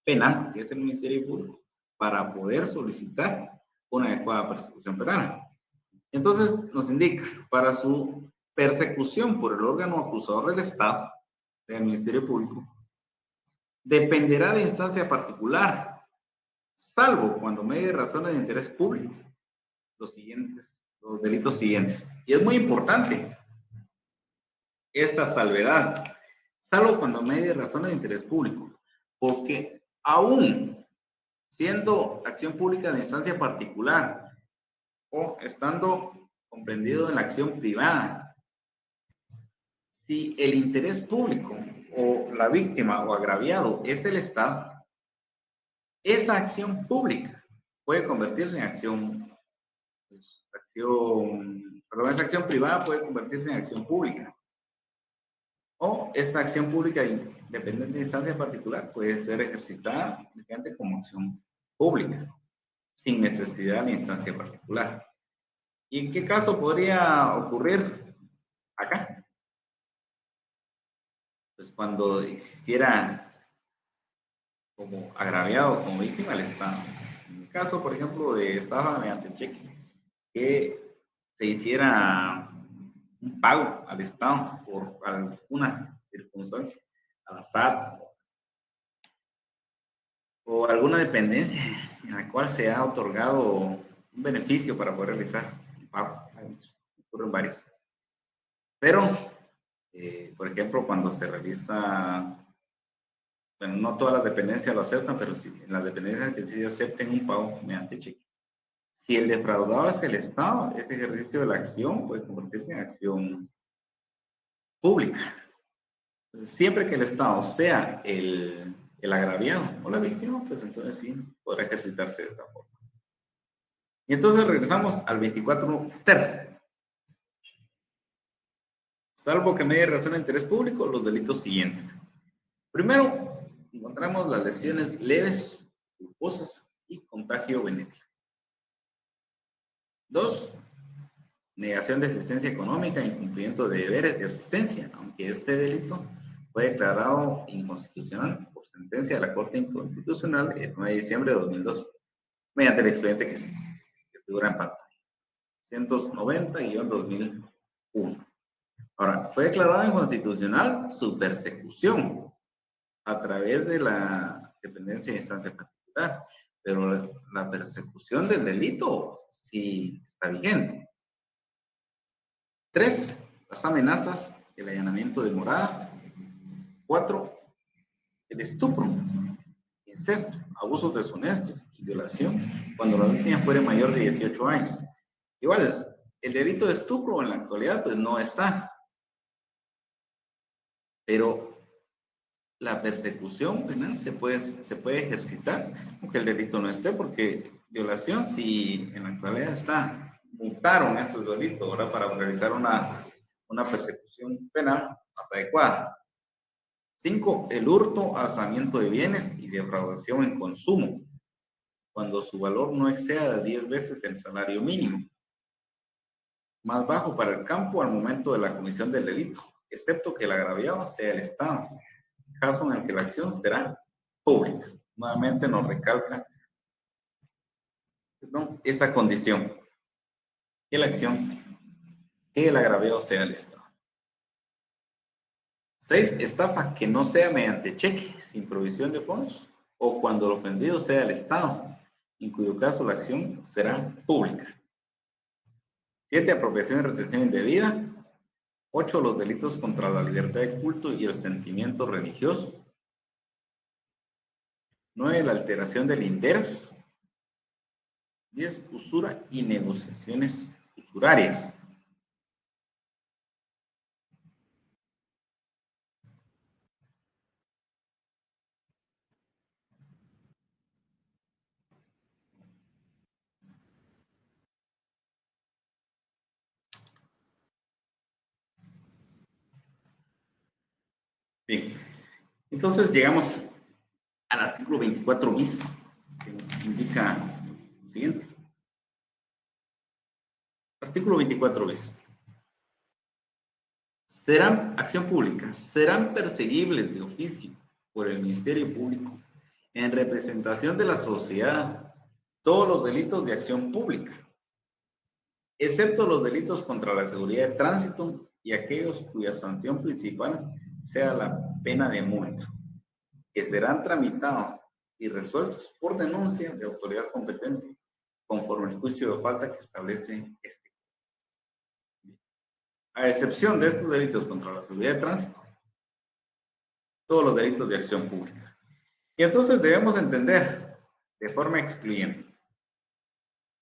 penal, que es el Ministerio Público, para poder solicitar una adecuada persecución penal. Entonces, nos indica, para su persecución por el órgano acusador del Estado, del Ministerio Público, dependerá de instancia particular, salvo cuando medie razones de interés público, los delitos siguientes. Y es muy importante esta salvedad, salvo cuando medie razones de interés público, porque aún siendo acción pública de instancia particular o estando comprendido en la acción privada, si el interés público o la víctima o agraviado es el Estado, esa acción pública puede convertirse en esa acción privada puede convertirse en acción pública. O esta acción pública independiente de instancia particular puede ser ejercitada únicamente como acción pública, sin necesidad de instancia particular. ¿Y en qué caso podría ocurrir acá? Pues cuando existiera como agraviado o como víctima el Estado. En el caso, por ejemplo, de estafa mediante cheque, que se hiciera un pago al Estado por alguna circunstancia, al azar, o alguna dependencia en la cual se ha otorgado un beneficio para poder realizar un pago. Ocurren varios. Pero, por ejemplo, cuando se realiza, bueno, no todas las dependencias lo aceptan, pero sí, en las dependencias que sí acepten un pago mediante cheque. Si el defraudado es el Estado, ese ejercicio de la acción puede convertirse en acción pública. Entonces, siempre que el Estado sea el agraviado o la víctima, pues entonces sí podrá ejercitarse de esta forma. Y entonces regresamos al 24 ter. Salvo que medie razón de interés público, los delitos siguientes. Primero, encontramos las lesiones leves, culposas y contagio benéfico. 2. Negación de asistencia económica, incumplimiento de deberes de asistencia, aunque este delito fue declarado inconstitucional por sentencia de la Corte Inconstitucional el 9 de diciembre de 2002, mediante el expediente que figura en pantalla, 190-2001. Ahora, fue declarado inconstitucional su persecución a través de la dependencia de instancia particular, pero la persecución del delito sí está vigente. 3. Las amenazas, el allanamiento de morada. 4. El estupro, incesto, abusos deshonestos y violación cuando la víctima fuere mayor de 18 años. Igual, el delito de estupro en la actualidad pues no está, pero la persecución penal se puede ejercitar aunque el delito no esté, porque violación sí en la actualidad está. Mutaron esos delitos ahora para realizar una persecución penal más adecuada. 5. El hurto, alzamiento de bienes y defraudación en consumo, cuando su valor no exceda de 10 veces el salario mínimo, más bajo para el campo al momento de la comisión del delito, excepto que el agraviado sea el Estado, caso en el que la acción será pública. Nuevamente nos recalca esa condición, que la acción, que el agraviado sea el Estado. 6. Estafa que no sea mediante cheque, sin provisión de fondos, o cuando el ofendido sea el Estado, en cuyo caso la acción será pública. 7. Apropiación y retención indebida. 8. Los delitos contra la libertad de culto y el sentimiento religioso. 9. La alteración del interés. 10. Usura y negociaciones usurarias. Bien, entonces llegamos al artículo 24 bis, que nos indica lo siguiente. Artículo 24 bis. Serán, acción pública, serán perseguibles de oficio por el Ministerio Público en representación de la sociedad todos los delitos de acción pública, excepto los delitos contra la seguridad de tránsito y aquellos cuya sanción principal sea la pena de multa, que serán tramitados y resueltos por denuncia de autoridad competente, conforme al juicio de falta que establece este. A excepción de estos delitos contra la seguridad de tránsito, todos los delitos de acción pública. Y entonces debemos entender de forma excluyente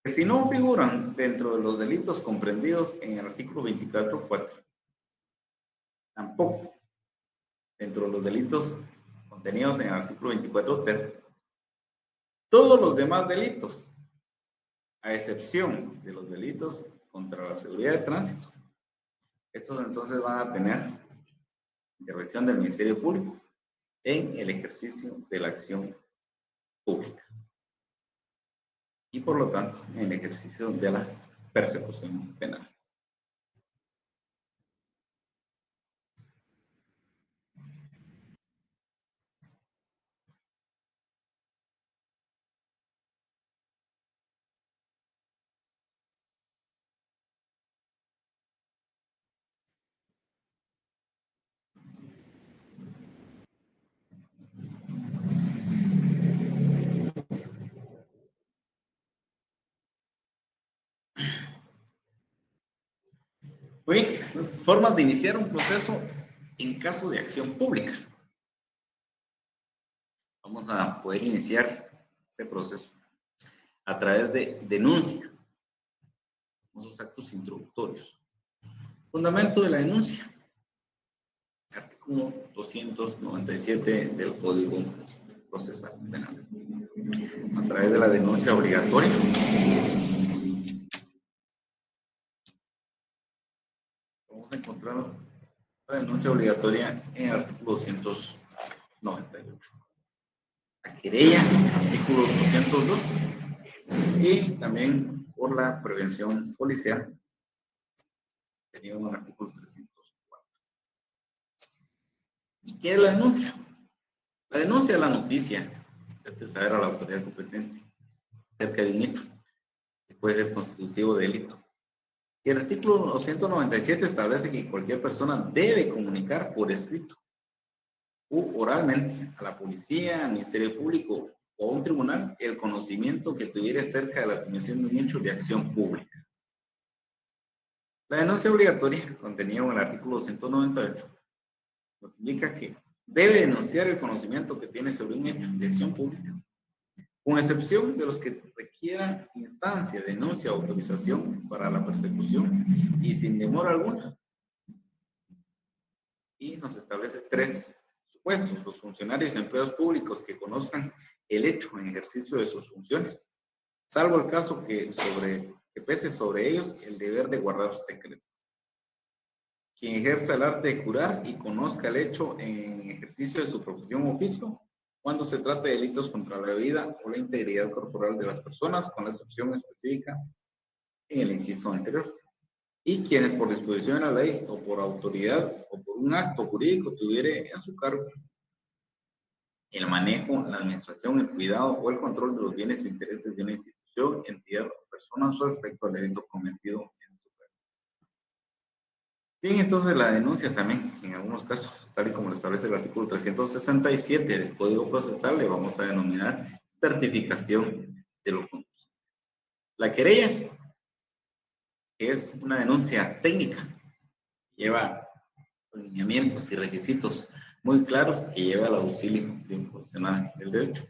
que si no figuran dentro de los delitos comprendidos en el artículo 24.4, tampoco dentro de los delitos contenidos en el artículo 24.3, todos los demás delitos, a excepción de los delitos contra la seguridad de tránsito, estos entonces van a tener intervención del Ministerio Público en el ejercicio de la acción pública y por lo tanto en el ejercicio de la persecución penal. Oye, formas de iniciar un proceso en caso de acción pública. Vamos a poder iniciar este proceso a través de denuncia, esos actos introductorios. Fundamento de la denuncia, artículo 297 del Código Procesal Penal. A través de la denuncia obligatoria, vamos a encontrar la denuncia obligatoria en el artículo 298. La querella, artículo 202, y también por la prevención policial, tenido en el artículo 304. ¿Y qué es la denuncia? La denuncia es la noticia de saber a la autoridad competente acerca de un hecho que puede ser constitutivo de delito. Y el artículo 297 establece que cualquier persona debe comunicar por escrito u oralmente a la policía, al Ministerio Público o a un tribunal el conocimiento que tuviera acerca de la comisión de un hecho de acción pública. La denuncia obligatoria, contenida en el artículo 198, nos indica que debe denunciar el conocimiento que tiene sobre un hecho de acción pública, con excepción de los que requieran instancia, denuncia o autorización para la persecución y sin demora alguna. Y nos establece 3 supuestos: los funcionarios y empleados públicos que conozcan el hecho en ejercicio de sus funciones, salvo el caso que pese sobre ellos el deber de guardar secreto. Quien ejerza el arte de curar y conozca el hecho en ejercicio de su profesión o oficio, cuando se trata de delitos contra la vida o la integridad corporal de las personas, con la excepción específica en el inciso anterior. Y quienes por disposición de la ley o por autoridad o por un acto jurídico tuviere en su cargo el manejo, la administración, el cuidado o el control de los bienes o intereses de una institución, entidad o persona respecto al delito cometido en su cargo. Bien, entonces la denuncia también, en algunos casos, tal y como lo establece el artículo 367 del Código Procesal, le vamos a denominar certificación de lo conducido. La querella es una denuncia técnica, lleva lineamientos y requisitos muy claros que lleva al auxilio de un profesional del derecho.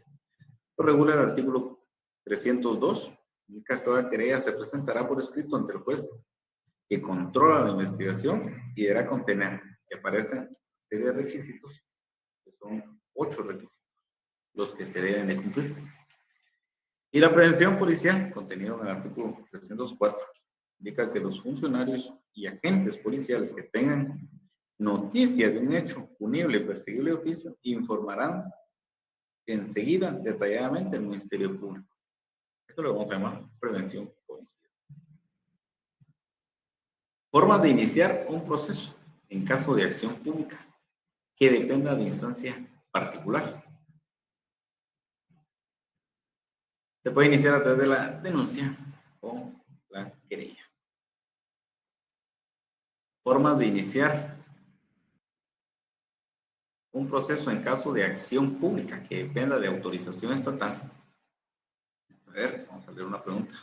Lo regula el artículo 302, indica que toda querella se presentará por escrito ante el juez que controla la investigación y deberá contener, que aparecen una serie de requisitos, que son 8 requisitos, los que se deben de cumplir. Y la prevención policial, contenido en el artículo 304, indica que los funcionarios y agentes policiales que tengan noticia de un hecho punible, perseguible de oficio, informarán enseguida detalladamente al Ministerio Público. Esto lo vamos a llamar prevención policial. Formas de iniciar un proceso en caso de acción pública que dependa de instancia particular. Se puede iniciar a través de la denuncia o la querella. Formas de iniciar un proceso en caso de acción pública que dependa de autorización estatal. A ver, vamos a leer una pregunta.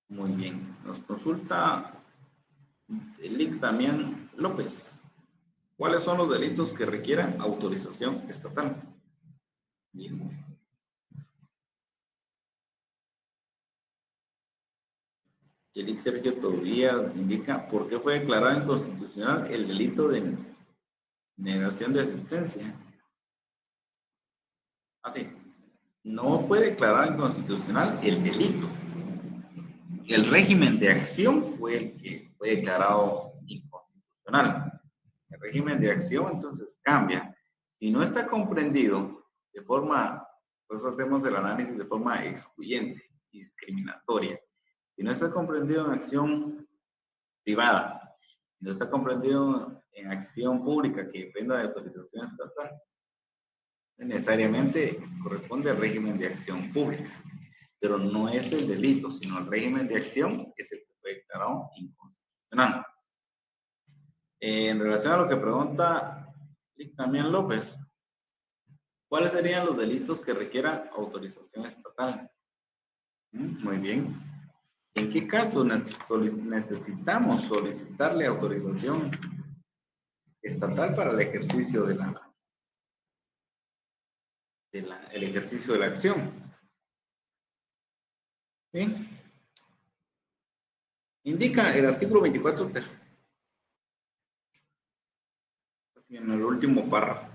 Muy bien. Nos consulta el también López. ¿Cuáles son los delitos que requieran autorización estatal? Bien. El Sergio Tobías indica por qué fue declarado inconstitucional el delito de negación de asistencia. Así, no fue declarado inconstitucional el delito. El régimen de acción fue el que fue declarado inconstitucional. El régimen de acción entonces cambia. Si no está comprendido de forma, pues hacemos el análisis de forma excluyente, discriminatoria. Si no está comprendido en acción privada, si no está comprendido en acción pública que dependa de autorización estatal, necesariamente corresponde al régimen de acción pública, pero no es el delito, sino el régimen de acción es el que fue declarado inconstitucional. En relación a lo que pregunta también López, ¿cuáles serían los delitos que requieran autorización estatal? Muy bien. ¿En qué caso necesitamos solicitarle autorización estatal para el ejercicio de el ejercicio de la acción? Bien. Indica el artículo 24, en el último párrafo.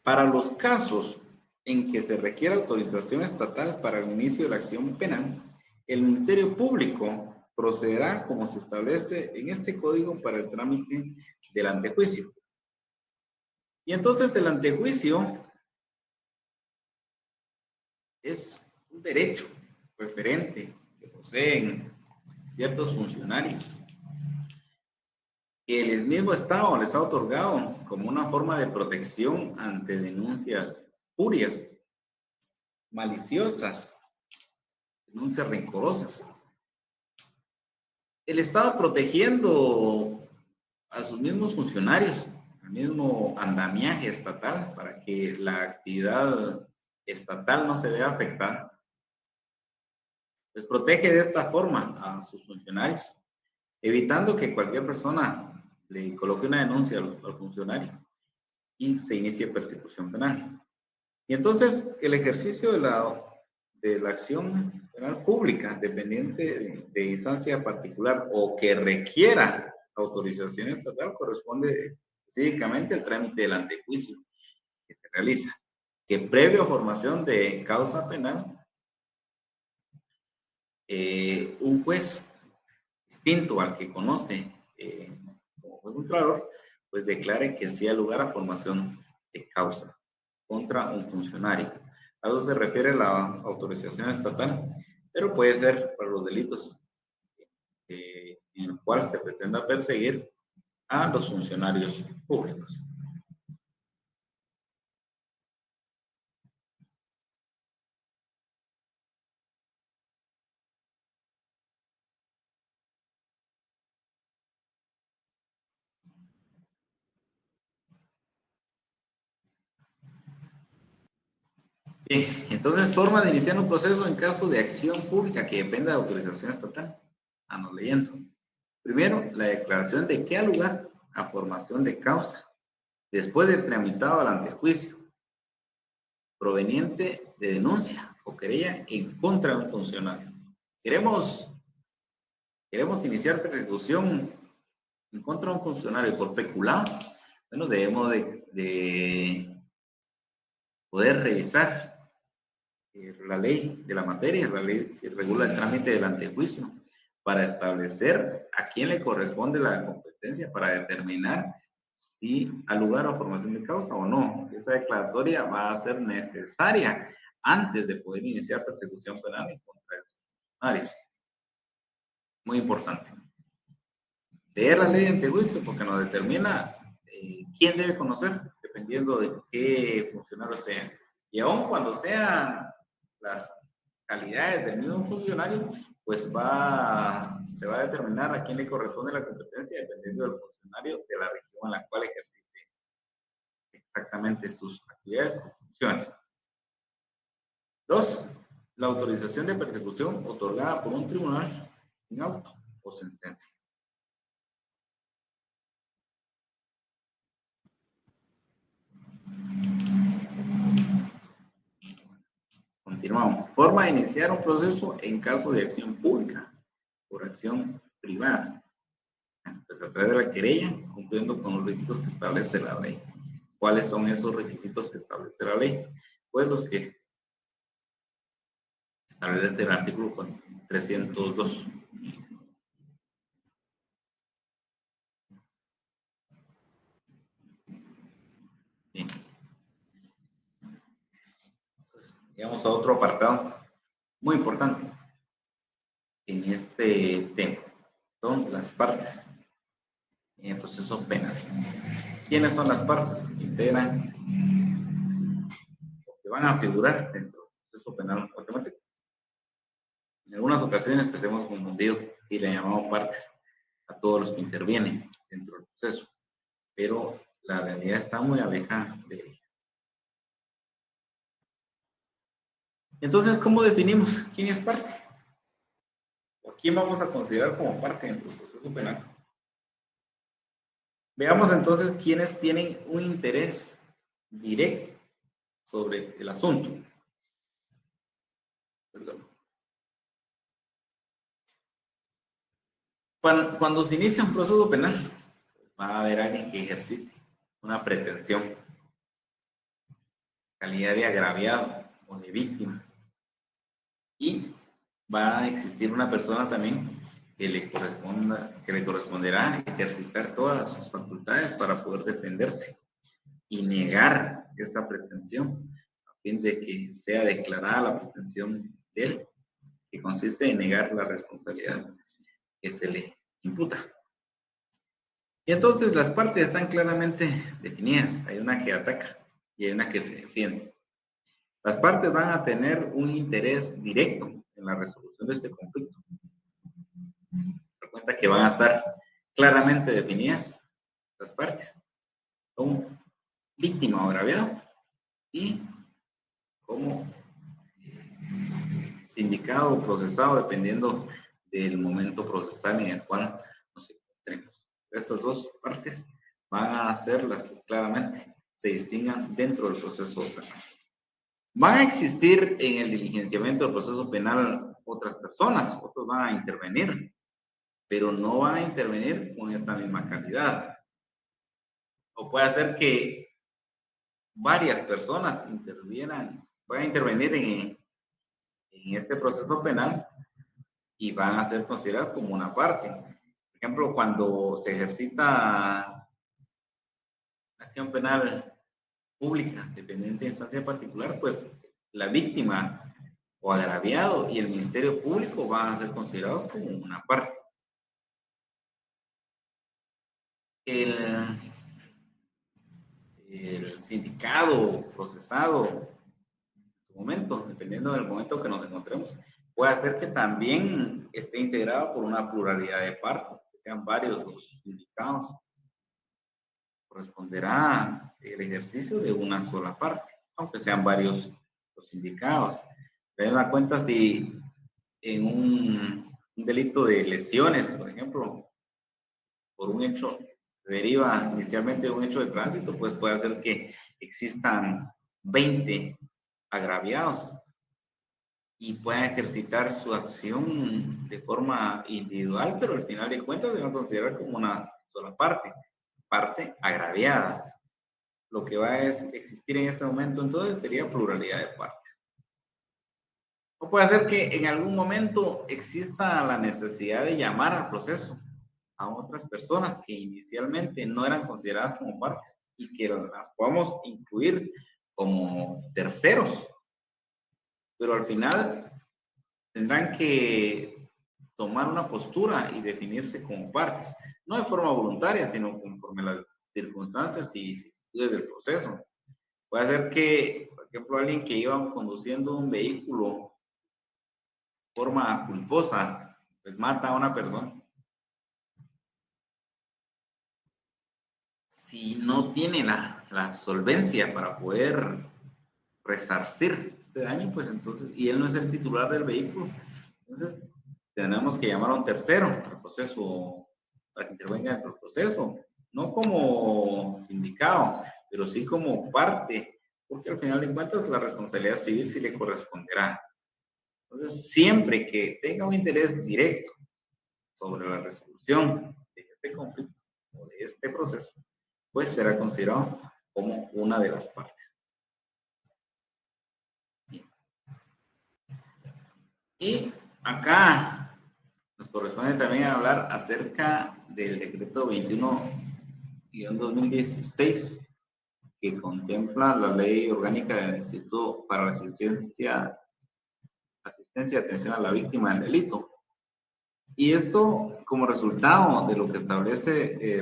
Para los casos en que se requiera autorización estatal para el inicio de la acción penal, el Ministerio Público procederá como se establece en este código para el trámite del antejuicio. Y entonces el antejuicio es un derecho preferente que poseen ciertos funcionarios que el mismo Estado les ha otorgado como una forma de protección ante denuncias espurias, maliciosas, denuncias rencorosas. El Estado protegiendo a sus mismos funcionarios, al mismo andamiaje estatal, para que la actividad estatal no se vea afectada. Les protege de esta forma a sus funcionarios, evitando que cualquier persona le coloque una denuncia al funcionario y se inicie persecución penal. Y entonces el ejercicio de la acción penal pública, dependiente de instancia particular o que requiera autorización estatal, corresponde específicamente al trámite del antejuicio que se realiza, que previo a formación de causa penal, un juez distinto al que conoce como juez contralor, pues declare que sí hay lugar a formación de causa contra un funcionario. A eso se refiere la autorización estatal, pero puede ser para los delitos en el cual se pretenda perseguir a los funcionarios públicos. Bien, entonces, forma de iniciar un proceso en caso de acción pública que dependa de autorización estatal. Vamos leyendo. Primero, la declaración de que ha lugar a formación de causa, después de tramitado al antejuicio, proveniente de denuncia o querella en contra de un funcionario. Queremos iniciar persecución en contra de un funcionario por peculado. Bueno, debemos de poder revisar la ley de la materia, la ley que regula el trámite del antejuicio, para establecer a quién le corresponde la competencia para determinar si ha lugar a formación de causa o no. Esa declaratoria va a ser necesaria antes de poder iniciar persecución penal en contra de los funcionarios. Muy importante. Leer la ley de antejuicio porque nos determina quién debe conocer, dependiendo de qué funcionario sea. Y aun cuando sean las calidades del mismo funcionario, pues se va a determinar a quién le corresponde la competencia dependiendo del funcionario de la región en la cual ejercite exactamente sus actividades o funciones. 2. La autorización de persecución otorgada por un tribunal en auto o sentencia. Continuamos. Forma de iniciar un proceso en caso de acción pública por acción privada. Pues a través de la querella, cumpliendo con los requisitos que establece la ley. ¿Cuáles son esos requisitos que establece la ley? Pues los que establece el artículo 302. Bien. Entonces, llegamos a otro apartado muy importante en este tema. Son las partes en el proceso penal. ¿Quiénes son las partes? Integran o que van a figurar dentro del proceso penal automático. En algunas ocasiones pues hemos confundido y le llamamos partes a todos los que intervienen dentro del proceso, pero la realidad está muy alejada de ella. Entonces, ¿cómo definimos quién es parte? ¿O quién vamos a considerar como parte dentro del proceso penal? Veamos entonces quiénes tienen un interés directo sobre el asunto. Perdón. Cuando se inicia un proceso penal, va a haber alguien que ejercite una pretensión, calidad de agraviado o de víctima. Y va a existir una persona también que le corresponderá ejercitar todas sus facultades para poder defenderse y negar esta pretensión, a fin de que sea declarada la pretensión de él, que consiste en negar la responsabilidad que se le imputa. Y entonces las partes están claramente definidas. Hay una que ataca y hay una que se defiende. Las partes van a tener un interés directo en la resolución de este conflicto. Se cuenta que van a estar claramente definidas las partes. Como víctima o agraviado y como sindicado o procesado, dependiendo del momento procesal en el cual nos encontremos. Estas dos partes van a ser las que claramente se distingan dentro del proceso penal. Van a existir en el diligenciamiento del proceso penal otras personas, otros van a intervenir, pero no van a intervenir con esta misma calidad. O puede ser que varias personas van a intervenir en este proceso penal y van a ser consideradas como una parte. Por ejemplo, cuando se ejercita acción penal pública, dependiente de instancia particular, pues la víctima o agraviado y el Ministerio Público van a ser considerados como una parte. El sindicado procesado en su momento, dependiendo del momento que nos encontremos, puede hacer que también esté integrado por una pluralidad de partes, que sean varios los sindicados. Corresponderá el ejercicio de una sola parte, aunque sean varios los sindicados. Den la cuenta si en un delito de lesiones, por ejemplo, por un hecho deriva inicialmente de un hecho de tránsito, pues puede hacer que existan 20 agraviados y puedan ejercitar su acción de forma individual, pero al final de cuentas se va a considerar como una sola parte agraviada. Lo que va a existir en este momento entonces sería pluralidad de partes. O puede ser que en algún momento exista la necesidad de llamar al proceso a otras personas que inicialmente no eran consideradas como partes y que las podamos incluir como terceros, pero al final tendrán que tomar una postura y definirse como partes, no de forma voluntaria, sino conforme las circunstancias y vicisitudes del proceso. Puede ser que, por ejemplo, alguien que iba conduciendo un vehículo de forma culposa, pues mata a una persona. Si no tiene la solvencia para poder resarcir este daño, pues entonces, y él no es el titular del vehículo, entonces tenemos que llamar a un tercero al proceso, para que intervenga en el proceso, no como sindicado, pero sí como parte, porque al final de cuentas la responsabilidad civil sí le corresponderá. Entonces, siempre que tenga un interés directo sobre la resolución de este conflicto o de este proceso, pues será considerado como una de las partes. Y acá nos corresponde también hablar acerca del decreto 21-2016, que contempla la ley orgánica del Instituto para la Asistencia y Atención a la Víctima del Delito. Y esto como resultado de lo que establece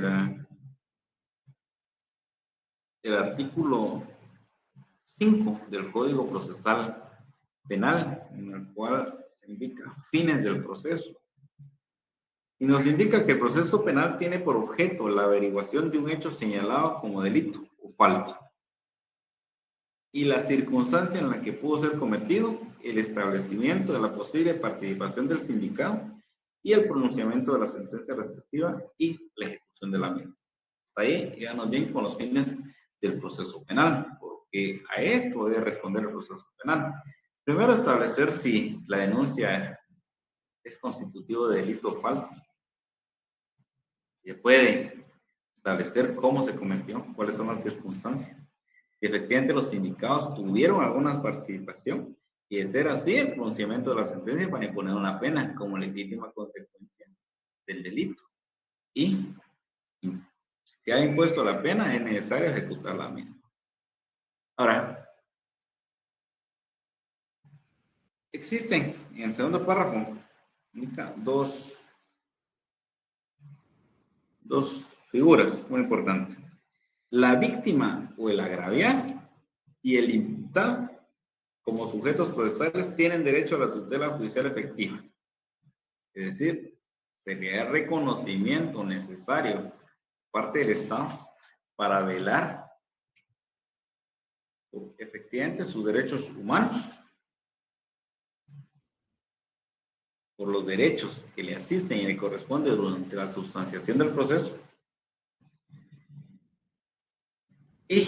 el artículo 5 del Código Procesal Penal, en el cual se indica fines del proceso. Y nos indica que el proceso penal tiene por objeto la averiguación de un hecho señalado como delito o falta, y la circunstancia en la que pudo ser cometido, el establecimiento de la posible participación del sindicado y el pronunciamiento de la sentencia respectiva y la ejecución de la misma. Hasta ahí llegamos bien con los fines del proceso penal, porque a esto debe responder el proceso penal. Primero, establecer si la denuncia es constitutivo de delito o falta. Se puede establecer cómo se cometió, cuáles son las circunstancias. Si efectivamente los sindicados tuvieron alguna participación, y de ser así, el pronunciamiento de la sentencia para imponer una pena como legítima consecuencia del delito. Y si ha impuesto la pena, es necesario ejecutar la misma. Ahora, existen en el segundo párrafo dos figuras muy importantes: la víctima o el agraviado y el imputado, como sujetos procesales, tienen derecho a la tutela judicial efectiva. Es decir, se le da reconocimiento necesario por parte del Estado para velar por efectivamente sus derechos humanos, por los derechos que le asisten y le corresponden durante la sustanciación del proceso. Y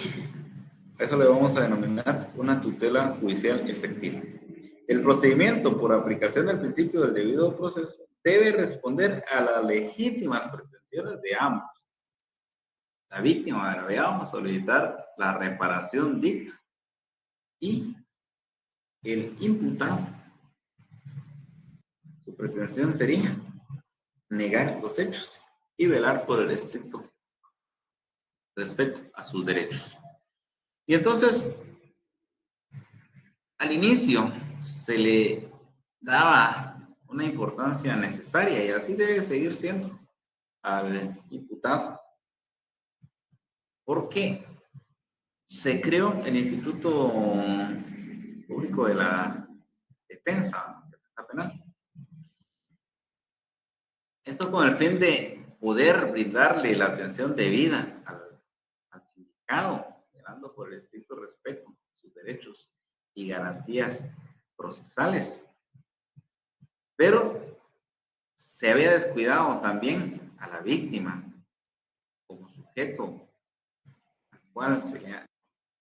eso le vamos a denominar una tutela judicial efectiva. El procedimiento por aplicación del principio del debido proceso debe responder a las legítimas pretensiones de ambos. La víctima o agraviado a solicitar la reparación digna y el imputado, su pretensión sería negar los hechos y velar por el estricto respeto a sus derechos. Y entonces, al inicio se le daba una importancia necesaria, y así debe seguir siendo, al imputado, porque se creó el Instituto Público de la Defensa Penal. Esto con el fin de poder brindarle la atención debida al sindicado, velando por el estricto respeto a sus derechos y garantías procesales. Pero se había descuidado también a la víctima como sujeto al cual se le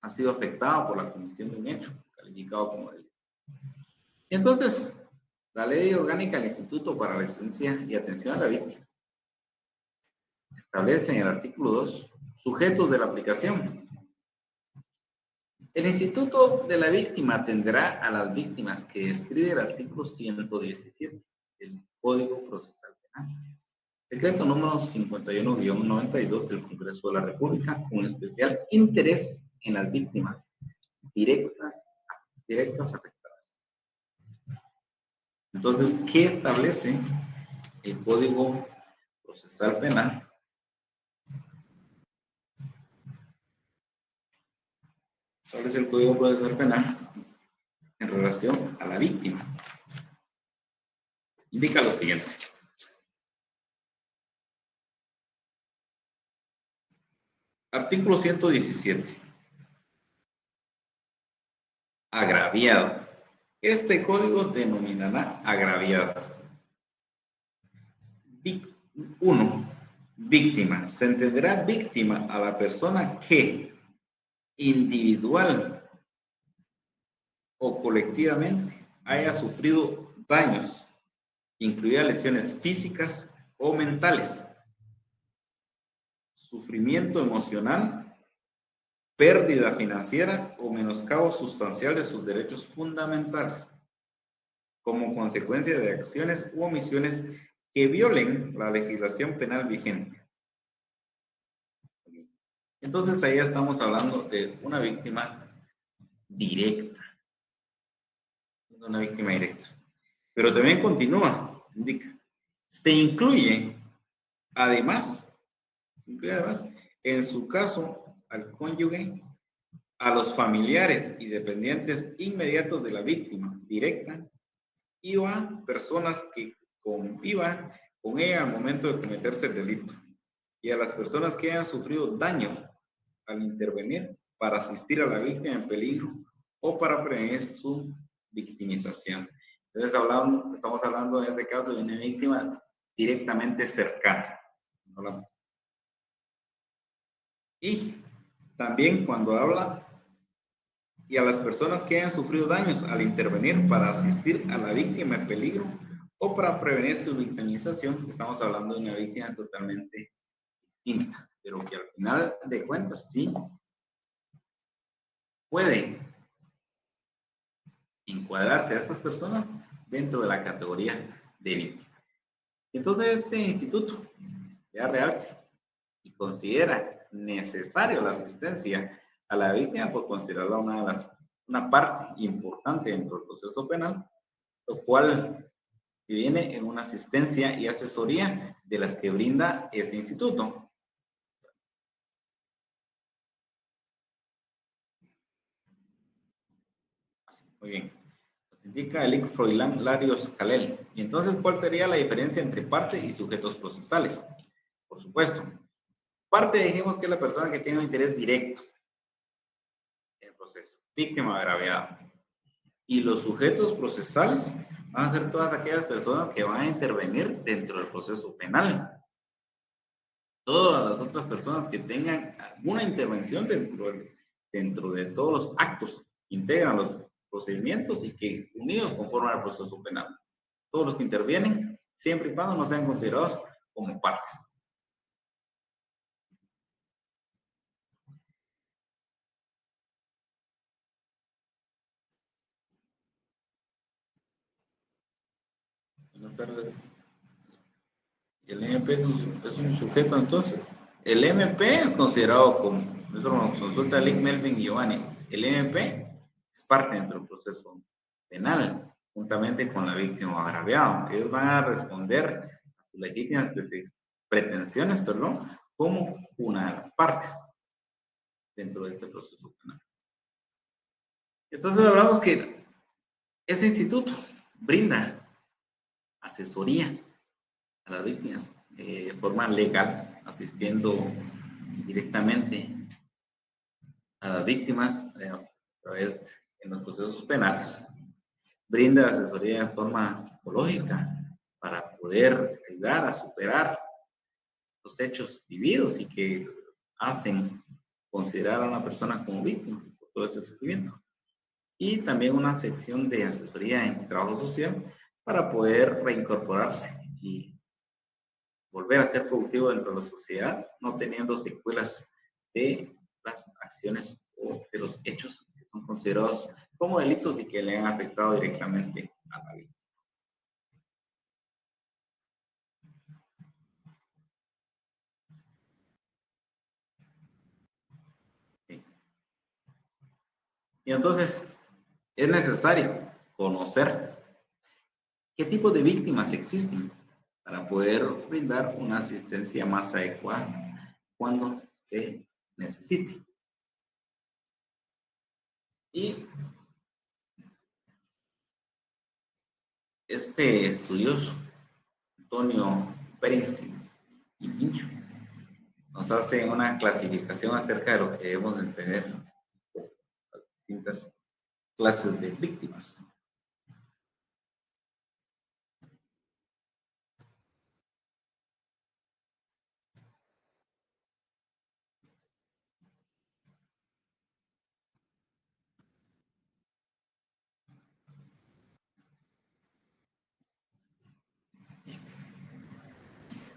ha sido afectado por la comisión de un hecho calificado como delito. Y entonces, la ley orgánica del Instituto para la Asistencia y Atención a la Víctima establece en el artículo 2 sujetos de la aplicación. El Instituto de la Víctima atenderá a las víctimas que describe el artículo 117 del Código Procesal Penal. Decreto número 51-92 del Congreso de la República, con especial interés en las víctimas directas afectadas. Entonces, ¿qué establece el Código Procesal Penal? establece el Código Procesal Penal en relación a la víctima. Indica lo siguiente. Artículo 117. Agraviado. Este código denominará agraviado. 1. Víctima. Se entenderá víctima a la persona que individual o colectivamente haya sufrido daños, incluidas lesiones físicas o mentales, sufrimiento emocional, pérdida financiera o menoscabo sustancial de sus derechos fundamentales, como consecuencia de acciones u omisiones que violen la legislación penal vigente. Entonces ahí estamos hablando de una víctima directa. Una víctima directa. Pero también continúa, indica. Se incluye además, en su caso, al cónyuge, a los familiares y dependientes inmediatos de la víctima directa y o a personas que convivan con ella al momento de cometerse el delito, y a las personas que hayan sufrido daño al intervenir para asistir a la víctima en peligro o para prevenir su victimización. Entonces estamos hablando en este caso de una víctima directamente cercana. Y también cuando habla y a las personas que hayan sufrido daños al intervenir para asistir a la víctima en peligro o para prevenir su victimización, estamos hablando de una víctima totalmente distinta, pero que al final de cuentas sí puede encuadrarse a estas personas dentro de la categoría de víctima. Entonces este instituto ya realce y considera necesario la asistencia a la víctima por considerarla una parte importante dentro del proceso penal, lo cual viene en una asistencia y asesoría de las que brinda este instituto. Muy bien. Nos indica el IC Froilán Larios Calel. Y entonces, ¿cuál sería la diferencia entre parte y sujetos procesales? Por supuesto. Parte, dijimos que es la persona que tiene un interés directo en el proceso. Víctima agraviada. Y los sujetos procesales van a ser todas aquellas personas que van a intervenir dentro del proceso penal. Todas las otras personas que tengan alguna intervención dentro de todos los actos que integran los procedimientos y que unidos conforman el proceso penal. Todos los que intervienen, siempre y cuando no sean considerados como partes. Buenas tardes. El MP es un sujeto, entonces. El MP es considerado como, nosotros nos consulta Lick Melvin Giovanni, el MP es parte dentro del proceso penal, juntamente con la víctima agraviada. Ellos van a responder a sus legítimas pretensiones, como una de las partes dentro de este proceso penal. Entonces hablamos que ese instituto brinda asesoría a las víctimas de forma legal, asistiendo directamente a las víctimas a través de los procesos penales. Brinda asesoría de forma psicológica para poder ayudar a superar los hechos vividos y que hacen considerar a una persona como víctima por todo ese sufrimiento. Y también una sección de asesoría en trabajo social para poder reincorporarse y volver a ser productivo dentro de la sociedad, no teniendo secuelas de las acciones o de los hechos que son considerados como delitos y que le han afectado directamente a la vida. Sí. Y entonces es necesario conocer qué tipo de víctimas existen para poder brindar una asistencia más adecuada cuando se necesite. Y este estudioso, Antonio Bernstein y Piña, nos hace una clasificación acerca de lo que debemos de tener las distintas clases de víctimas.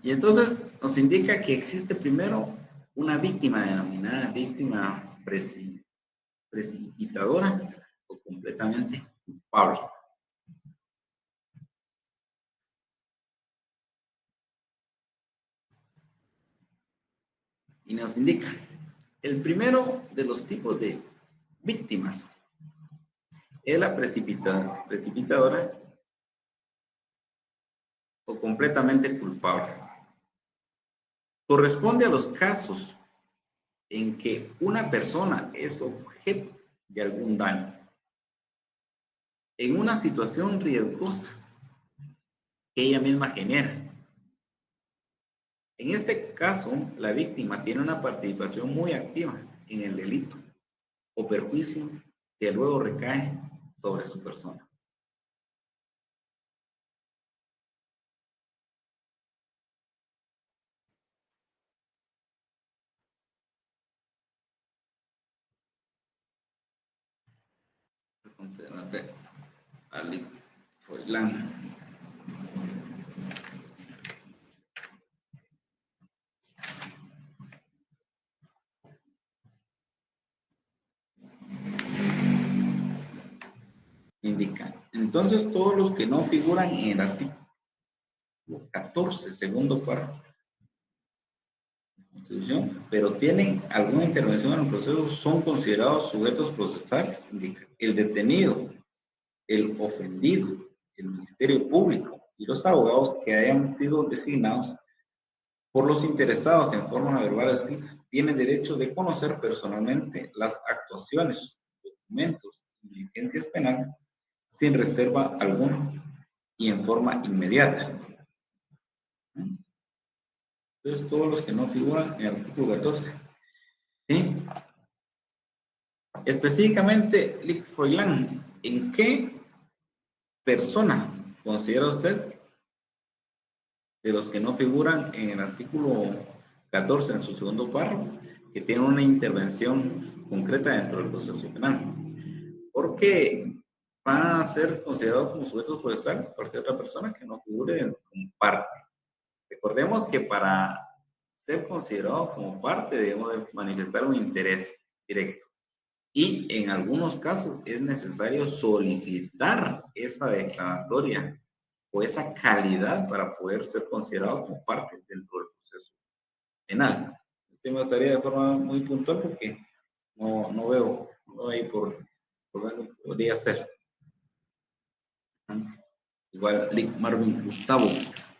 Y entonces nos indica que existe primero una víctima denominada víctima precipitadora o completamente culpable. Y nos indica el primero de los tipos de víctimas es la precipitadora o completamente culpable. Corresponde a los casos en que una persona es objeto de algún daño en una situación riesgosa que ella misma genera. En este caso, la víctima tiene una participación muy activa en el delito o perjuicio que luego recae sobre su persona. Ali Froilán. Indica. Entonces, todos los que no figuran en el artículo 14, segundo párrafo de la Constitución, pero tienen alguna intervención en el proceso, son considerados sujetos procesales. Indica. El detenido, el ofendido, el Ministerio Público y los abogados que hayan sido designados por los interesados en forma verbal o escrita tienen derecho de conocer personalmente las actuaciones, documentos y diligencias penales sin reserva alguna y en forma inmediata. Entonces, todos los que no figuran en el artículo 14. ¿Sí? Específicamente, Lick Froilán, ¿en qué persona considera usted de los que no figuran en el artículo 14, en su segundo párrafo, que tienen una intervención concreta dentro del proceso penal? Porque van a ser considerados como sujetos procesales cualquier otra persona que no figure como parte. Recordemos que para ser considerado como parte debemos de manifestar un interés directo. Y en algunos casos es necesario solicitar esa declaratoria o esa calidad para poder ser considerado como parte dentro del proceso penal. Sí me gustaría de forma muy puntual porque no veo ahí por dónde podría ser. Igual, Lick Marvin Gustavo,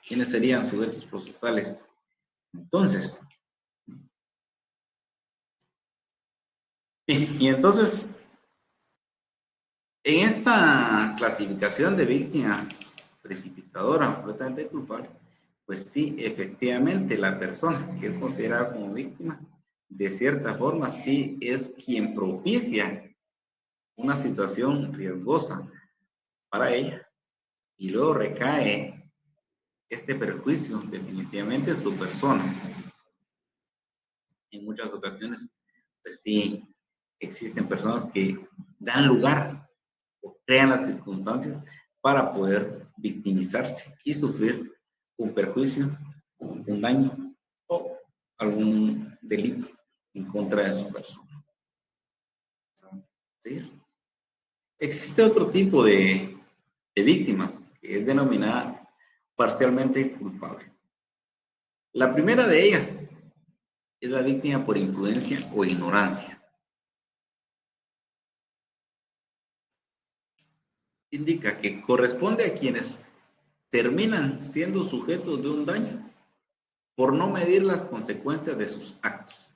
¿quiénes serían sujetos procesales? Entonces, y entonces, en esta clasificación de víctima precipitadora completamente culpable, pues sí, efectivamente, la persona que es considerada como víctima, de cierta forma, sí es quien propicia una situación riesgosa para ella y luego recae este perjuicio definitivamente en su persona. En muchas ocasiones, pues sí, existen personas que dan lugar o crean las circunstancias para poder victimizarse y sufrir un perjuicio, un daño o algún delito en contra de su persona. ¿Sí? Existe otro tipo de víctimas que es denominada parcialmente culpable. La primera de ellas es la víctima por imprudencia o ignorancia. Indica que corresponde a quienes terminan siendo sujetos de un daño por no medir las consecuencias de sus actos.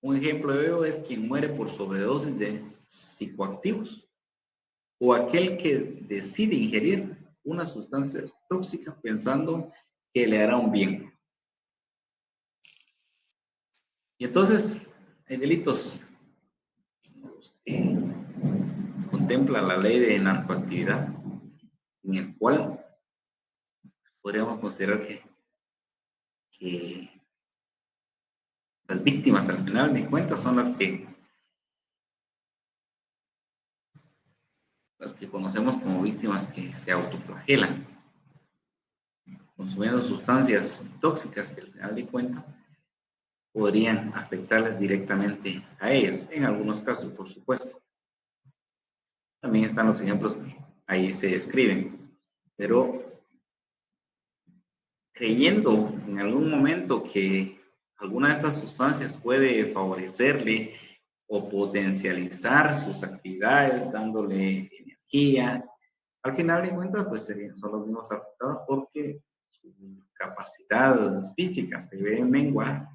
Un ejemplo de ello es quien muere por sobredosis de psicoactivos, o aquel que decide ingerir una sustancia tóxica pensando que le hará un bien. Y entonces, hay delitos que contempla la ley de narcoactividad, en el cual podríamos considerar que las víctimas al final de cuentas son las que conocemos como víctimas que se autoflagelan, consumiendo sustancias tóxicas que al final de cuentas podrían afectarles directamente a ellos, en algunos casos, por supuesto. También están los ejemplos que ahí se describen, pero creyendo en algún momento que alguna de estas sustancias puede favorecerle o potencializar sus actividades, dándole energía, al final de cuentas, pues son los mismos afectados porque su capacidad física se ve menguada,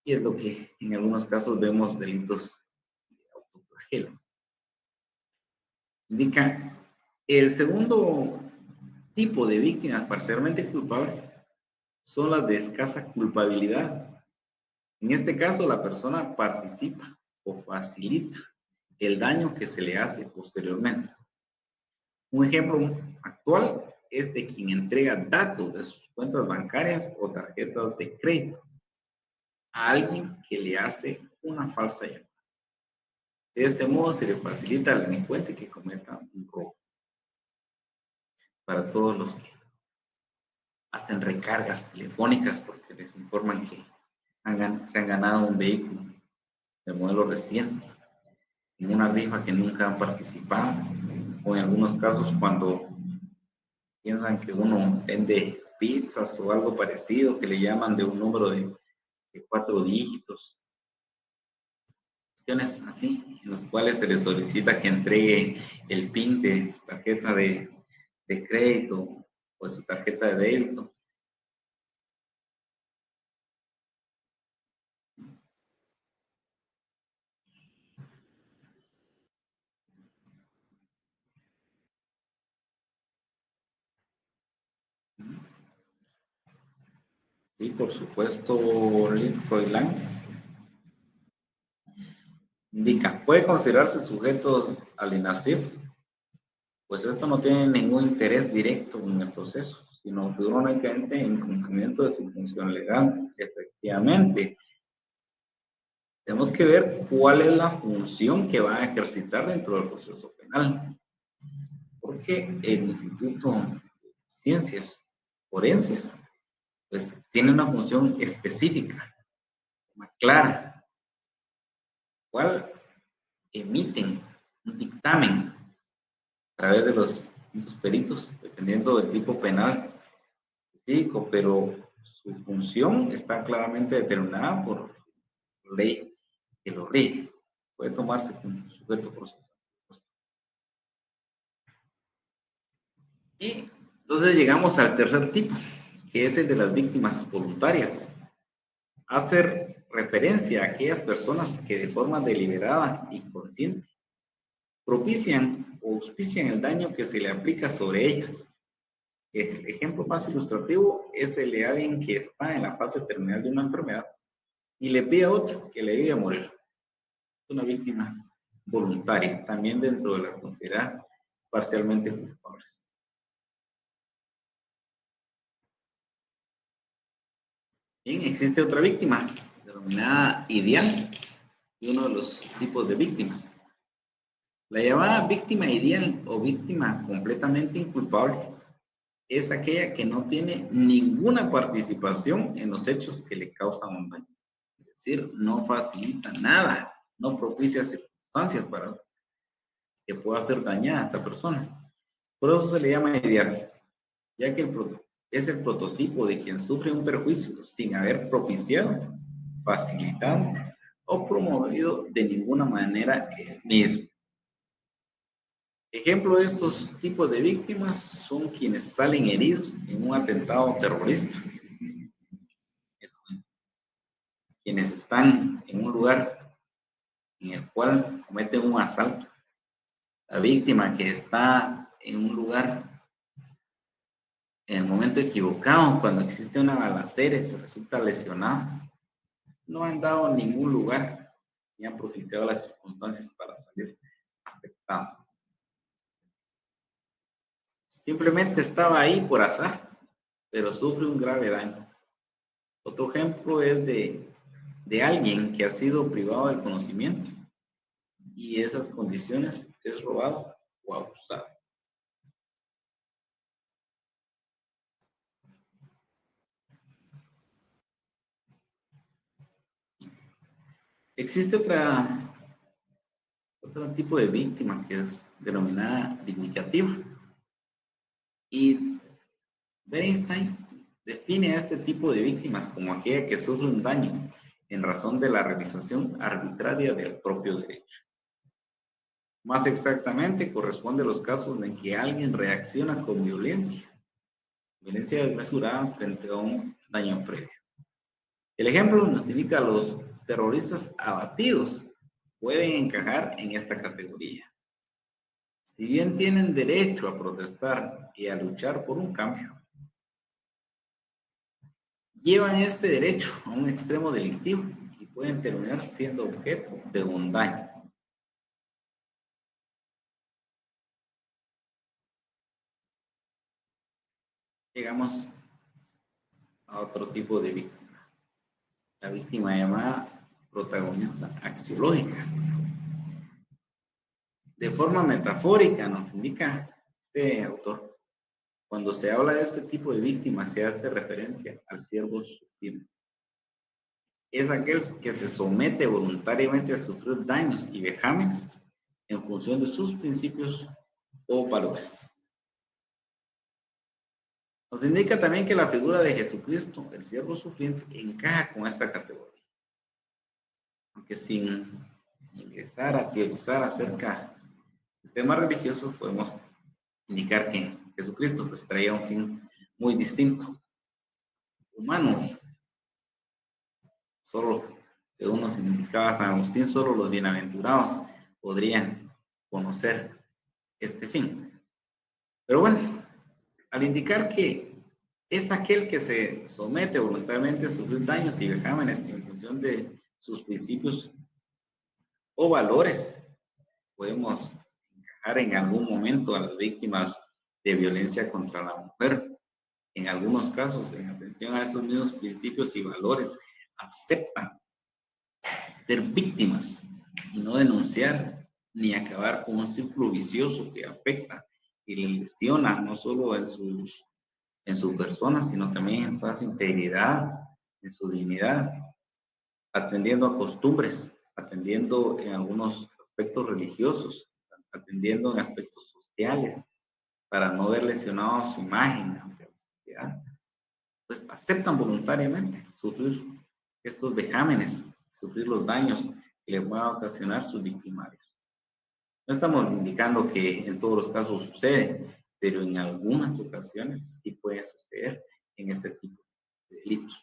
y es lo que en algunos casos vemos delitos de autoflagelo. Indica el segundo tipo de víctimas parcialmente culpables son las de escasa culpabilidad. En este caso, la persona participa o facilita el daño que se le hace posteriormente. Un ejemplo actual es de quien entrega datos de sus cuentas bancarias o tarjetas de crédito a alguien que le hace una falsa llamada. De este modo se le facilita al delincuente que cometa un robo. Para todos los que hacen recargas telefónicas porque les informan que se han ganado un vehículo de modelo reciente en una rifa que nunca han participado, o en algunos casos cuando piensan que uno vende pizzas o algo parecido, que le llaman de un número de 4 dígitos, cuestiones así, en los cuales se les solicita que entregue el PIN de su tarjeta de crédito o de su tarjeta de débito. Sí, por supuesto, Froilán indica, puede considerarse sujeto al INASIF, pues esto no tiene ningún interés directo en el proceso, sino que únicamente en cumplimiento de su función legal. Efectivamente, tenemos que ver cuál es la función que va a ejercitar dentro del proceso penal, porque el Instituto de Ciencias Forenses pues tiene una función específica, más clara, cual emiten un dictamen a través de los distintos peritos, dependiendo del tipo penal específico, pero su función está claramente determinada por ley que lo rige. Puede tomarse como sujeto procesal. Y entonces llegamos al tercer tipo, que es el de las víctimas voluntarias. Hacer referencia a aquellas personas que de forma deliberada y consciente propician o auspician el daño que se le aplica sobre ellas. El ejemplo más ilustrativo es el de alguien que está en la fase terminal de una enfermedad y le pide a otro que le ayude a morir. Es una víctima voluntaria, también dentro de las consideradas parcialmente culpables. Bien, existe otra víctima, denominada ideal, y uno de los tipos de víctimas. La llamada víctima ideal o víctima completamente inculpable es aquella que no tiene ninguna participación en los hechos que le causan un daño. Es decir, no facilita nada, no propicia circunstancias para que pueda hacer dañada a esta persona. Por eso se le llama ideal, ya que es el prototipo de quien sufre un perjuicio sin haber propiciado, facilitado o promovido de ninguna manera el mismo. Ejemplo de estos tipos de víctimas son quienes salen heridos en un atentado terrorista, quienes están en un lugar en el cual cometen un asalto. La víctima que está en un lugar en el momento equivocado, cuando existe una balacera y se resulta lesionado, no han dado en ningún lugar ni han propiciado las circunstancias para salir afectado. Simplemente estaba ahí por azar, pero sufre un grave daño. Otro ejemplo es de alguien que ha sido privado del conocimiento y esas condiciones es robado o abusado. Existe otro tipo de víctima que es denominada dignificativa. Y Bernstein define a este tipo de víctimas como aquella que sufre un daño en razón de la realización arbitraria del propio derecho. Más exactamente, corresponde a los casos en que alguien reacciona con violencia desmesurada frente a un daño previo. El ejemplo nos indica a los terroristas abatidos pueden encajar en esta categoría. Si bien tienen derecho a protestar y a luchar por un cambio, llevan este derecho a un extremo delictivo y pueden terminar siendo objeto de un daño. Llegamos a otro tipo de víctima, la víctima llamada protagonista axiológica. De forma metafórica nos indica este autor, cuando se habla de este tipo de víctimas se hace referencia al siervo sufriente. Es aquel que se somete voluntariamente a sufrir daños y vejámenes en función de sus principios o valores. Nos indica también que la figura de Jesucristo, el siervo sufriente, encaja con esta categoría. Aunque sin ingresar a teorizar acerca del tema religioso, podemos indicar que Jesucristo pues traía un fin muy distinto, humano. Solo, según nos indicaba San Agustín, solo los bienaventurados podrían conocer este fin. Pero bueno, al indicar que es aquel que se somete voluntariamente a sufrir daños y vejámenes en función de sus principios o valores, podemos encajar en algún momento a las víctimas de violencia contra la mujer. En algunos casos, en atención a esos mismos principios y valores, aceptan ser víctimas y no denunciar ni acabar con un círculo vicioso que afecta y le lesiona no solo en su persona, sino también en toda su integridad, en su dignidad, atendiendo a costumbres, atendiendo en algunos aspectos religiosos, atendiendo en aspectos sociales, para no ver lesionado su imagen ante la sociedad. Pues aceptan voluntariamente sufrir estos vejámenes, sufrir los daños que les van a ocasionar sus victimarios. No estamos indicando que en todos los casos sucede, pero en algunas ocasiones sí puede suceder en este tipo de delitos.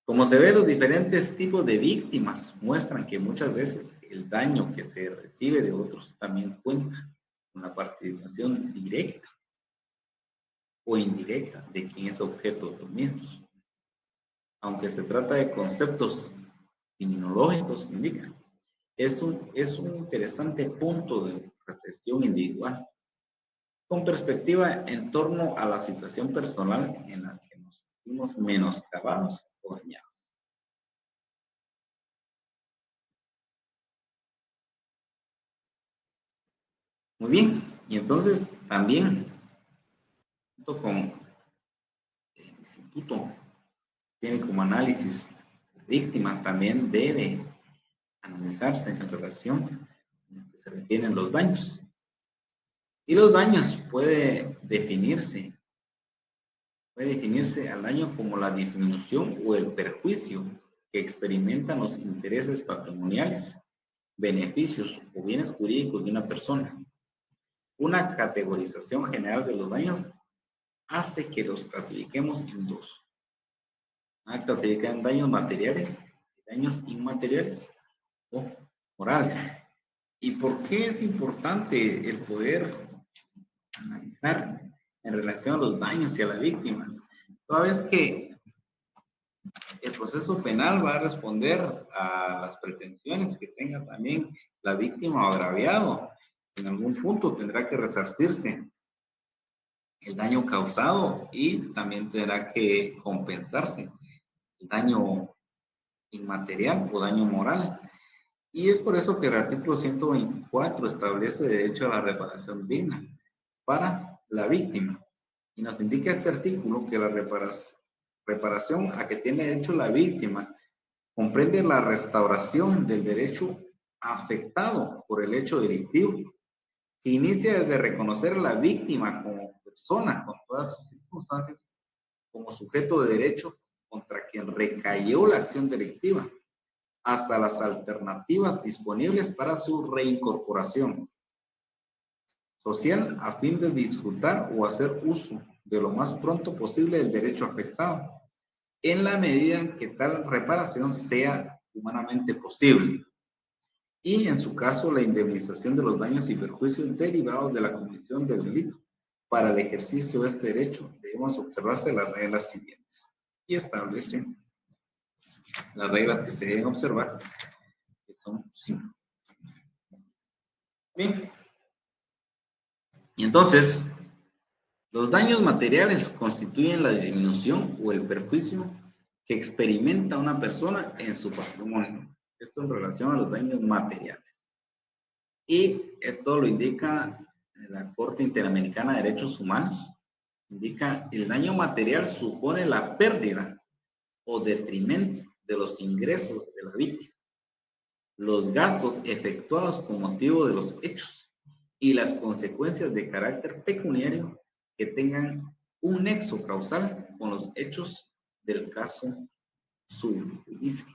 Como se ve, los diferentes tipos de víctimas muestran que muchas veces el daño que se recibe de otros también cuenta con la participación directa o indirecta de quien es objeto de los mismos. Aunque se trata de conceptos criminológicos, indica, es un interesante punto de reflexión individual, con perspectiva en torno a la situación personal en la que nos sentimos menoscabados o dañados. Muy bien, y entonces también, junto con el instituto, tiene como análisis la víctima, también debe analizarse en relación a lo que se refieren los daños. Y los daños puede definirse al daño como la disminución o el perjuicio que experimentan los intereses patrimoniales, beneficios o bienes jurídicos de una persona. Una categorización general de los daños hace que los clasifiquemos en dos. Clasificar en daños materiales y daños inmateriales, o morales. ¿Y por qué es importante el poder analizar en relación a los daños y a la víctima? Toda vez que el proceso penal va a responder a las pretensiones que tenga también la víctima o agraviado. En algún punto tendrá que resarcirse el daño causado y también tendrá que compensarse el daño inmaterial o daño moral. Y es por eso que el artículo 124 establece derecho a la reparación digna para la víctima. Y nos indica este artículo que la reparación a que tiene derecho la víctima comprende la restauración del derecho afectado por el hecho delictivo, que inicia desde reconocer a la víctima como persona con todas sus circunstancias, como sujeto de derecho contra quien recayó la acción delictiva, hasta las alternativas disponibles para su reincorporación social a fin de disfrutar o hacer uso de lo más pronto posible del derecho afectado, en la medida en que tal reparación sea humanamente posible. Y en su caso, la indemnización de los daños y perjuicios derivados de la comisión del delito. Para el ejercicio de este derecho debemos observarse las reglas siguientes. Y establecen las reglas que se deben observar, que son 5. Bien. Y entonces, los daños materiales constituyen la disminución o el perjuicio que experimenta una persona en su patrimonio. Esto en relación a los daños materiales. Y esto lo indica la Corte Interamericana de Derechos Humanos. Indica el daño material supone la pérdida o detrimento de los ingresos de la víctima, los gastos efectuados con motivo de los hechos y las consecuencias de carácter pecuniario que tengan un nexo causal con los hechos del caso subjudicio.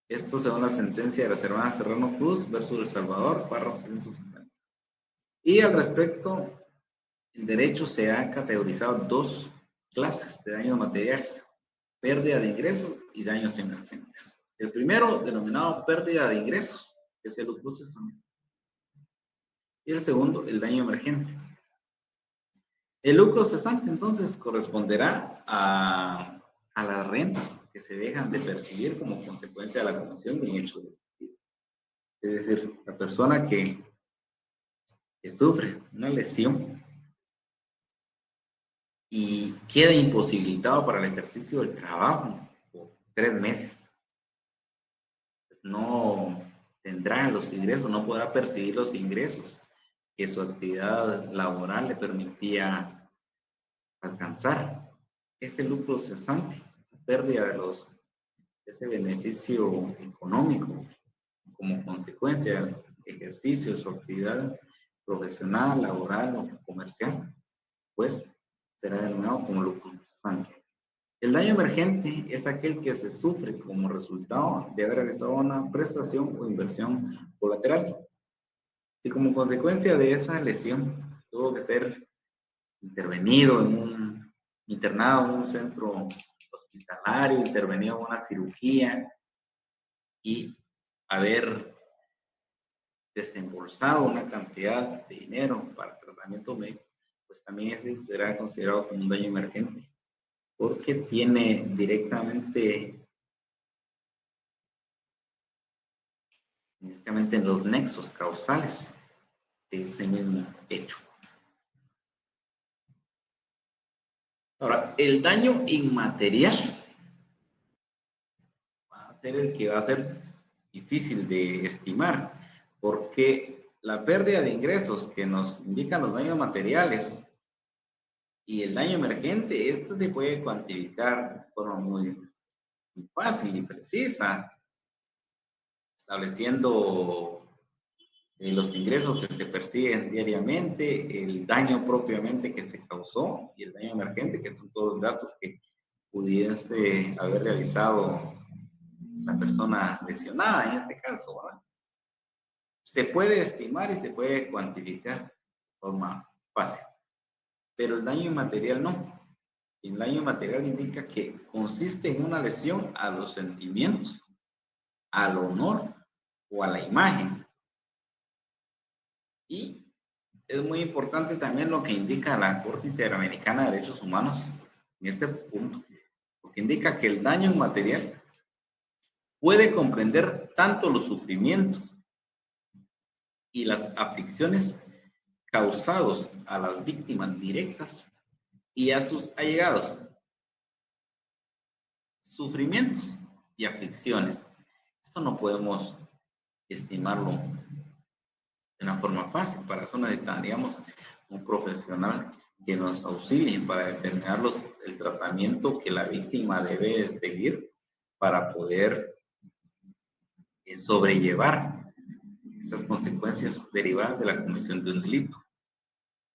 Esto según la sentencia de las hermanas Serrano Cruz versus El Salvador, párrafo 150. Y al respecto, el derecho se ha categorizado dos clases de daños materiales: pérdida de ingresos y daños emergentes. El primero, denominado pérdida de ingresos, que es el lucro cesante. Y el segundo, el daño emergente. El lucro cesante, entonces, corresponderá a las rentas que se dejan de percibir como consecuencia de la comisión de un hecho delictivo. Es decir, la persona que sufre una lesión y queda imposibilitado para el ejercicio del trabajo por 3 meses. Pues no tendrá los ingresos, no podrá percibir los ingresos que su actividad laboral le permitía alcanzar. Ese lucro cesante, esa pérdida de ese beneficio económico como consecuencia del ejercicio de su actividad profesional, laboral o comercial, pues será denominado como lucro cesante. El daño emergente es aquel que se sufre como resultado de haber realizado una prestación o inversión colateral y como consecuencia de esa lesión tuvo que ser intervenido internado en un centro hospitalario, intervenido en una cirugía y haber desembolsado una cantidad de dinero para tratamiento médico, pues también ese será considerado como un daño emergente, porque tiene directamente en los nexos causales de ese mismo hecho. Ahora, el daño inmaterial va a ser el que va a ser difícil de estimar, porque la pérdida de ingresos que nos indican los daños materiales y el daño emergente, esto se puede cuantificar de forma muy fácil y precisa, estableciendo los ingresos que se perciben diariamente, el daño propiamente que se causó y el daño emergente, que son todos los gastos que pudiese haber realizado la persona lesionada en este caso, ¿verdad? Se puede estimar y se puede cuantificar de forma fácil, pero el daño inmaterial no. El daño inmaterial indica que consiste en una lesión a los sentimientos, al honor o a la imagen. Y es muy importante también lo que indica la Corte Interamericana de Derechos Humanos en este punto, porque indica que el daño inmaterial puede comprender tanto los sufrimientos y las aflicciones causados a las víctimas directas y a sus allegados. Sufrimientos y aflicciones. Esto no podemos estimarlo de una forma fácil. Para eso necesitaríamos un profesional que nos auxilie para determinar el tratamiento que la víctima debe seguir para poder sobrellevar estas consecuencias derivadas de la comisión de un delito.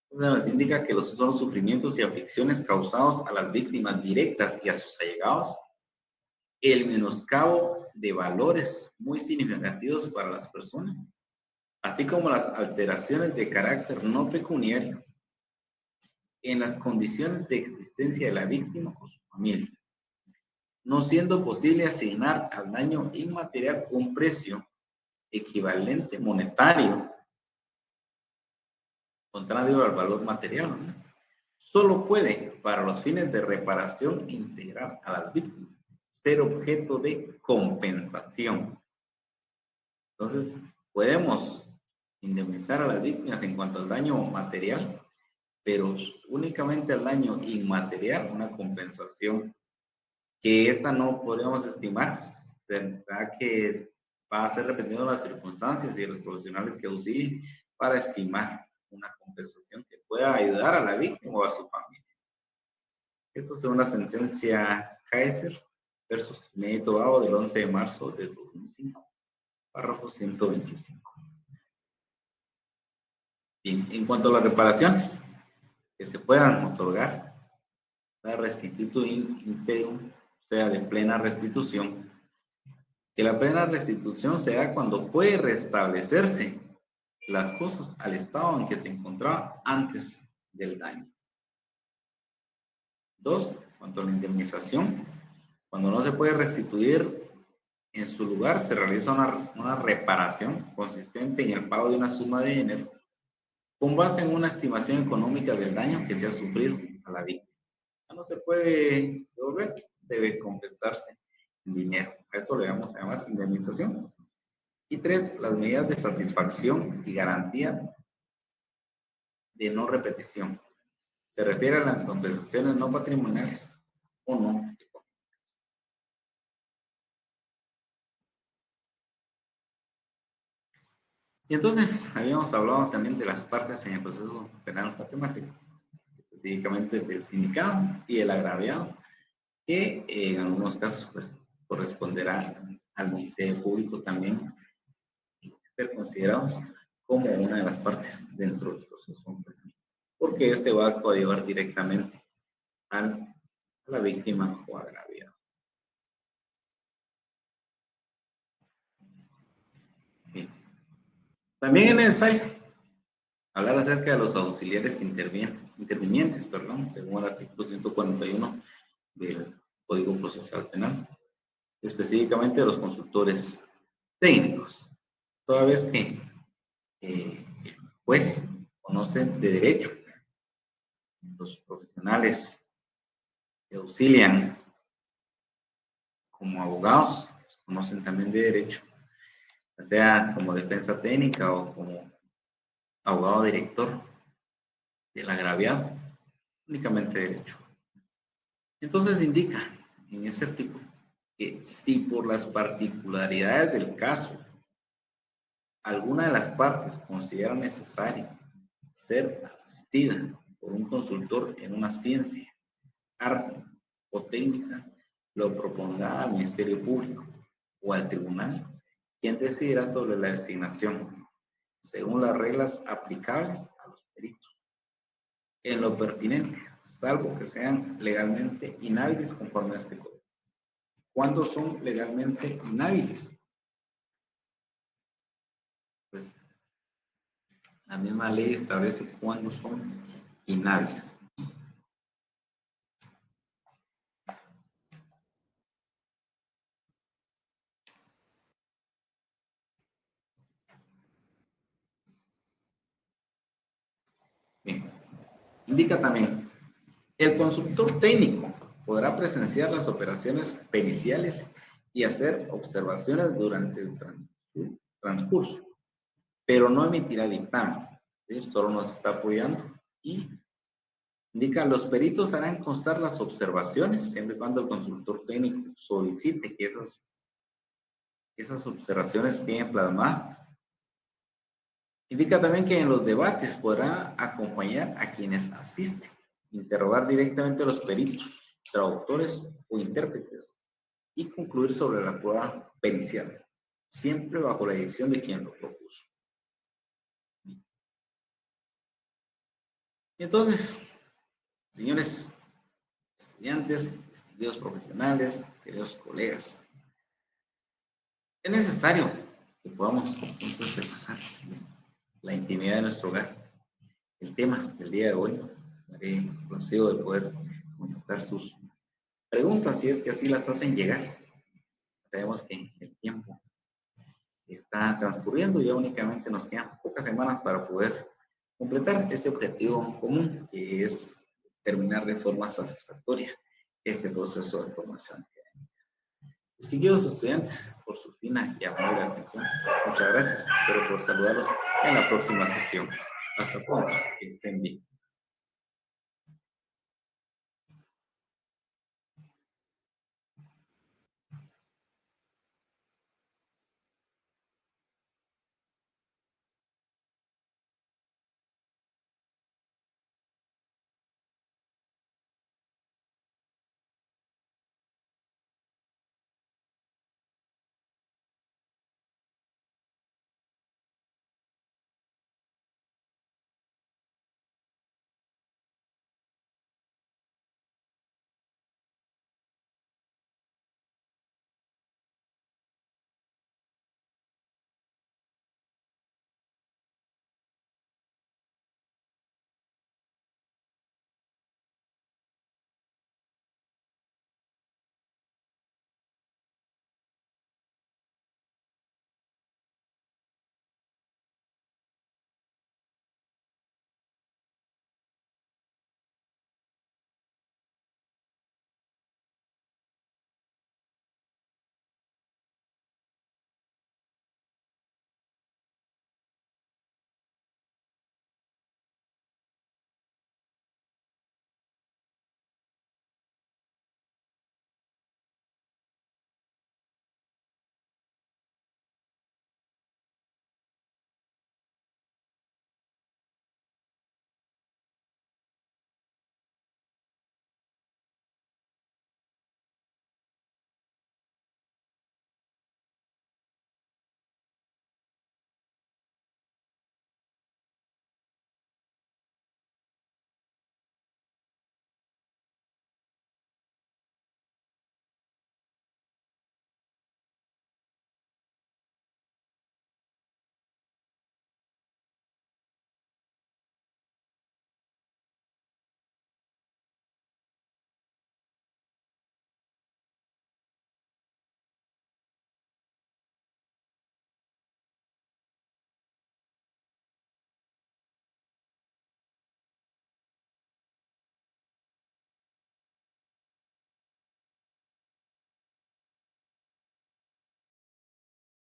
Entonces nos indica que son los sufrimientos y aflicciones causados a las víctimas directas y a sus allegados, el menoscabo de valores muy significativos para las personas, así como las alteraciones de carácter no pecuniario en las condiciones de existencia de la víctima o su familia, no siendo posible asignar al daño inmaterial un precio equivalente monetario contrario al valor material, ¿no? Solo puede, para los fines de reparación integral a las víctimas, ser objeto de compensación. Entonces, podemos indemnizar a las víctimas en cuanto al daño material, pero únicamente al daño inmaterial, una compensación que esta no podemos estimar. Tendrá que va a ser dependiendo de las circunstancias y de los profesionales que auxilien para estimar una compensación que pueda ayudar a la víctima o a su familia. Esto según la sentencia Kaiser versus Trinidad y Tobago del 11 de marzo de 2005, párrafo 125. Bien, en cuanto a las reparaciones que se puedan otorgar, la restituto integrum, o sea, de plena restitución, que la plena restitución se da cuando puede restablecerse las cosas al estado en que se encontraba antes del daño. 2. Cuanto a la indemnización, cuando no se puede restituir en su lugar, se realiza una reparación consistente en el pago de una suma de dinero con base en una estimación económica del daño que se ha sufrido a la víctima. Ya no se puede devolver, debe compensarse en dinero. A esto le vamos a llamar indemnización. Y 3, las medidas de satisfacción y garantía de no repetición. Se refiere a las compensaciones no patrimoniales o no económicas. Y entonces, habíamos hablado también de las partes en el proceso penal matemático, específicamente del sindicado y el agraviado, que en algunos casos pues, corresponderá al Ministerio Público también ser considerados como una de las partes dentro del proceso penal, porque este va a coadyuvar directamente a la víctima o agraviado. Bien. También es necesario hablar acerca de los auxiliares que intervinientes, según el artículo 141 del Código Procesal Penal, específicamente de los consultores técnicos, toda vez que el juez conoce de derecho, los profesionales que auxilian como abogados conocen también de derecho, ya sea como defensa técnica o como abogado director del agraviado, únicamente derecho. Entonces indica en ese artículo que si por las particularidades del caso alguna de las partes considera necesario ser asistida por un consultor en una ciencia, arte o técnica, lo propondrá al Ministerio Público o al tribunal, quien decidirá sobre la designación, según las reglas aplicables a los peritos, en lo pertinente, salvo que sean legalmente inhábiles conforme a este código. ¿Cuándo son legalmente inhábiles? Pues la misma ley establece cuándo son inhábiles. Indica también, el consultor técnico podrá presenciar las operaciones periciales y hacer observaciones durante el transcurso, pero no emitirá dictamen, ¿sí? Solo nos está apoyando y indica, los peritos harán constar las observaciones siempre y cuando el consultor técnico solicite que esas observaciones queden plasmadas. Indica también que en los debates podrá acompañar a quienes asisten, interrogar directamente a los peritos, traductores o intérpretes y concluir sobre la prueba pericial, siempre bajo la dirección de quien lo propuso. Entonces, señores estudiantes, distinguidos profesionales, queridos colegas, es necesario que podamos entonces repasar la intimidad de nuestro hogar. El tema del día de hoy, estaré placido de poder contestar sus preguntas si es que así las hacen llegar. Sabemos que el tiempo está transcurriendo y ya únicamente nos quedan pocas semanas para poder completar este objetivo común, que es terminar de forma satisfactoria este proceso de formación. Distinguidos estudiantes, por su fina y amable atención, muchas gracias. Espero por saludarlos en la próxima sesión. Hasta pronto, que estén bien.